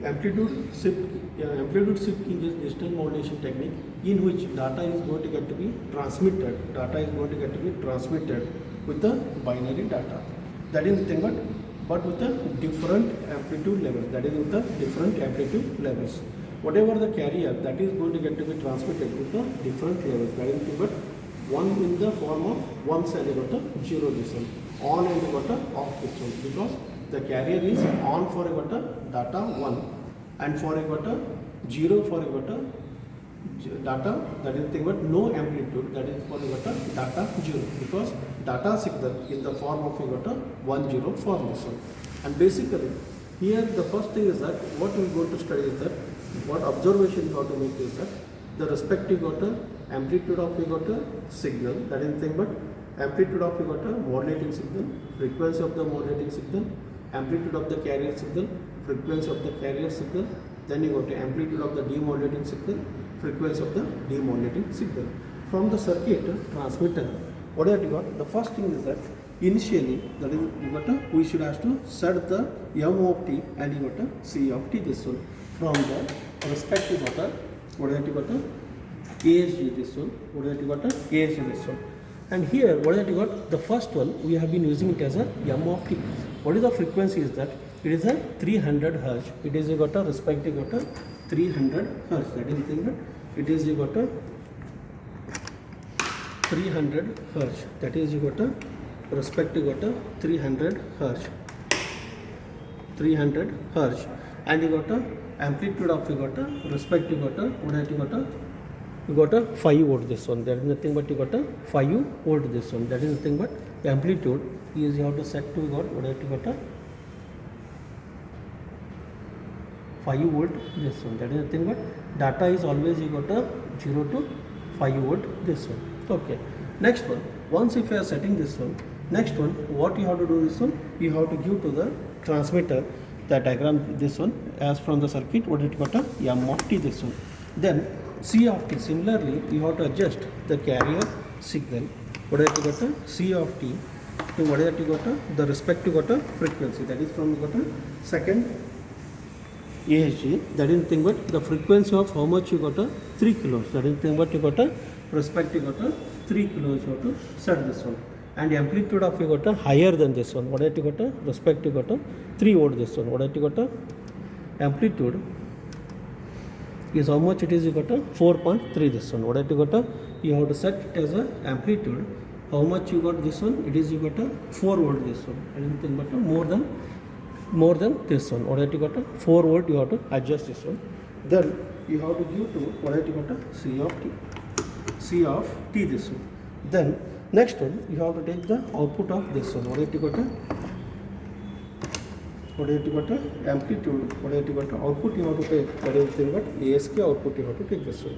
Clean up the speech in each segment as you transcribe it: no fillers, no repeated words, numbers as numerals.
amplitude shifting is digital modulation technique in which data is going to get to be transmitted. Data is going to get to be transmitted with the binary data. That is the thing, but with a different amplitude level. That is with the different amplitude levels. Whatever the carrier, that is going to get to be transmitted with the different levels. That is the thing, but one in the form of one side you got a 0 this one, on and you got a off this one, because the carrier is on for you got a data 1 and for you got a 0 for you got a data, that is the thing, but no amplitude, that is for you got a data 0, because data signal in the form of you got a 1 0 form this one. And basically here the first thing is that what we are going to study is that what observation you have to make is that the respective got a amplitude of you got a signal, that is the thing, but amplitude of you got a modulating signal, frequency of the modulating signal, amplitude of the carrier signal, frequency of the carrier signal, then you got the amplitude of the demodulating signal, frequency of the demodulating signal. From the circuit transmitter, what have you got? The first thing is that initially, that is you got a, we should have to set the M of t and you got a C of t this one. From the respective got a, what have you got a ASG this one, what have you got a ASG this one. And here what have you got? The first one we have been using it as a M of t. What is the frequency is that? It is a 300 Hz. It is you got a respective got a 300 Hz. That is the thing, but it is you got a 300 Hz. That is you got a respective got a 300 Hz. 300 Hz. And you got a amplitude of you got a respective got a, what have you got a, you got a 5 volt this one. That is nothing but you got a 5 volt this one. That is nothing but the amplitude is you have to set to got, what have you got a 5 volt this one. That is nothing but data is always you got a 0 to 5 volt this one. Okay. Next one, once if you are setting this one, next one what you have to do this one, you have to give to the transmitter the diagram this one as from the circuit, what it got a M of t this one. Then C of t, similarly you have to adjust the carrier signal, what it got a C of t to what it got a the respective got a frequency, that is from got a second ASG, that is nothing but the frequency of how much you got a 3 kilos, that is nothing but you got a respective got a 3 kilos you have to set this one. And the amplitude of you got a higher than this one, what have you got a respective got a 3 volt this one, what have you got a amplitude is how much it is you got a 4.3 this one, what have you got a, you have to set it as a amplitude how much you got this one, it is you got a 4 volt this one, and anything but a more than this one, what have you got a 4 volt you have to adjust this one. Then you have to give to what have you got a C of t this one. Then next one you have to take the output of this one, what have you got a amplitude, what have you got a output you have to take, that is nothing but ASK output you have to take this one.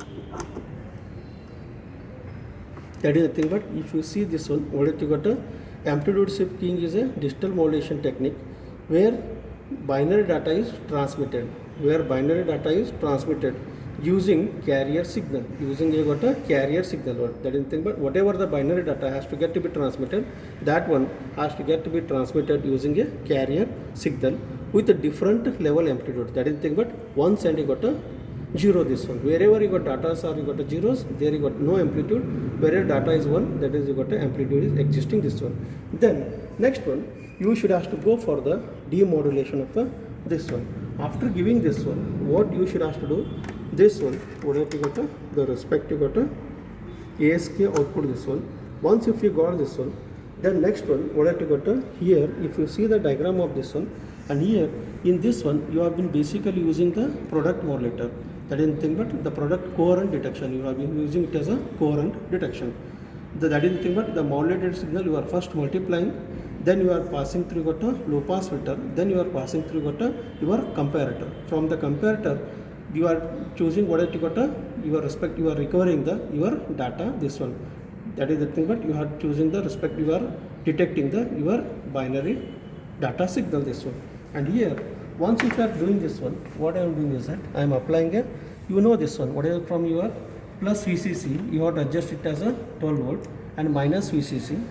That is the thing, but if you see this one, what have you got a amplitude shifting is a digital modulation technique where binary data is transmitted, using carrier signal, using a got a carrier signal, that is nothing but whatever the binary data has to get to be transmitted, that one has to get to be transmitted using a carrier signal with a different level amplitude, that is nothing but one side you got a 0 this one, wherever you got data or you got a zeros, there you got no amplitude, wherever data is 1, that is you got a amplitude is existing this one. Then next one you should have to go for the demodulation of this one. After giving this one, what you should have to do, this one, what have you got a, the respective got a ASK output this one. Once if you got this one, then next one, what have you got a, here if you see the diagram of this one, and here in this one you have been basically using the product modulator, that is nothing but the product coherent detection, you have been using it as a coherent detection. That is nothing but the modulated signal you are first multiplying, then you are passing through got a low pass filter, then you are passing through got a your comparator. From the comparator you are choosing what you got a your respect, you are recovering the your data this one, that is the thing, but you are choosing the respect, you are detecting the your binary data signal this one. And here once if you are doing this one, what I am doing is that I am applying a, you know this one, whatever from your plus VCC you have to adjust it as a 12 volt and minus VCC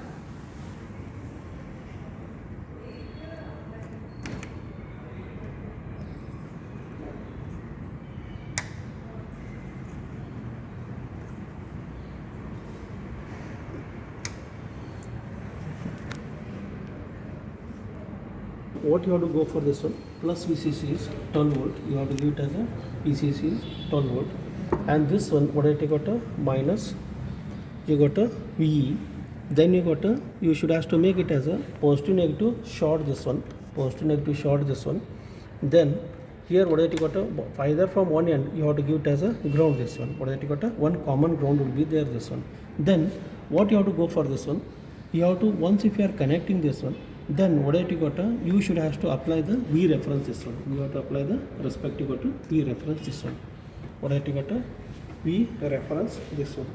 what you have to go for this one, plus VCC is 12 volt, you have to give it as a VCC is 12 volt, and this one what I take got a minus, you got a VE, then you got a, you should have to make it as a positive negative short this one, positive negative short this one, then here what I got a, either from one end you have to give it as a ground this one, what I got a, one common ground will be there this one. Then what you have to go for this one, you have to, once if you are connecting this one, then what I got a, you should have to apply the V reference this one, you have to apply the respective got to V reference this one, what I got a V reference this one,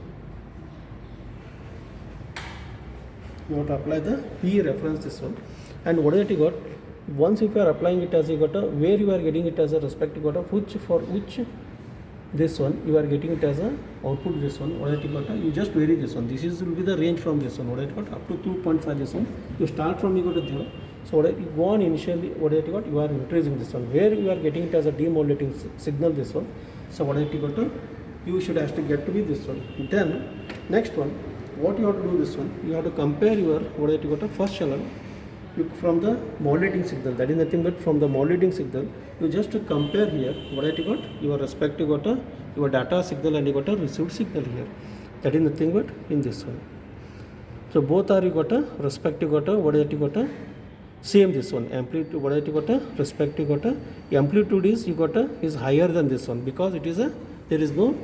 you have to apply the V reference this one. And what I got, once if you are applying it as you got a, where you are getting it as a respective got a, which for which this one you are getting it as a output this one, what I got a, you just vary this one, this is will be the range from this one, what I got up to 2.5 this one, you start from you got to 0, so what I you go on initially what I got, you are increasing this one, where you are getting it as a demodulating signal this one, so what I got a, you should have to get to be this one. Then next one, what you have to do this one, you have to compare your what I got a first channel from the modulating signal, that is nothing but from the modulating signal, you just compare here what I got, your respective got a, your data signal and you got a received signal here, that is nothing but in this one. So both are you got a respective got a, what I got a, same this one, amplitude what I got a, respective got a, amplitude is you got a, is higher than this one, because it is a, there is no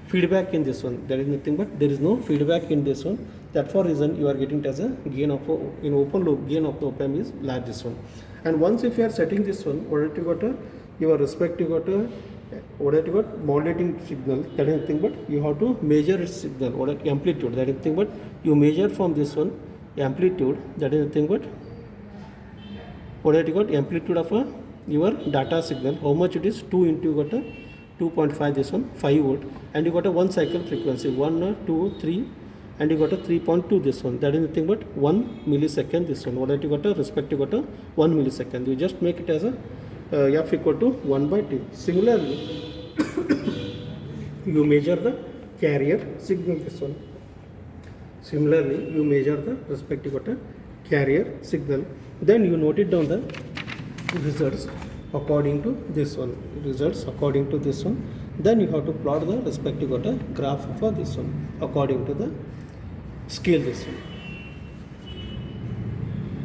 feedback in this one, there is nothing but there is no feedback in this one, that for reason you are getting it as a gain of a, in open loop gain of the op-amp is large this one. And once if you are setting this one, what you got a, your respective got a, what you got modulating signal, that is nothing but you have to measure its signal, what amplitude, that is nothing but you measure from this one amplitude, that is nothing but what you got amplitude of a, your data signal, how much it is, 2 into you got a 2.5 this one, 5 volt, and you got a 1 cycle frequency, 1 2 3, and you got a 3.2 this one, that is nothing but 1 millisecond this one, what you got a respective got a 1 millisecond, you just make it as a f equal to 1 by t. Similarly you measure the carrier signal this one, similarly you measure the respective got a carrier signal, then you note it down the results according to this one, results according to this one, then you have to plot the respective got a graph for this one according to the scale this one.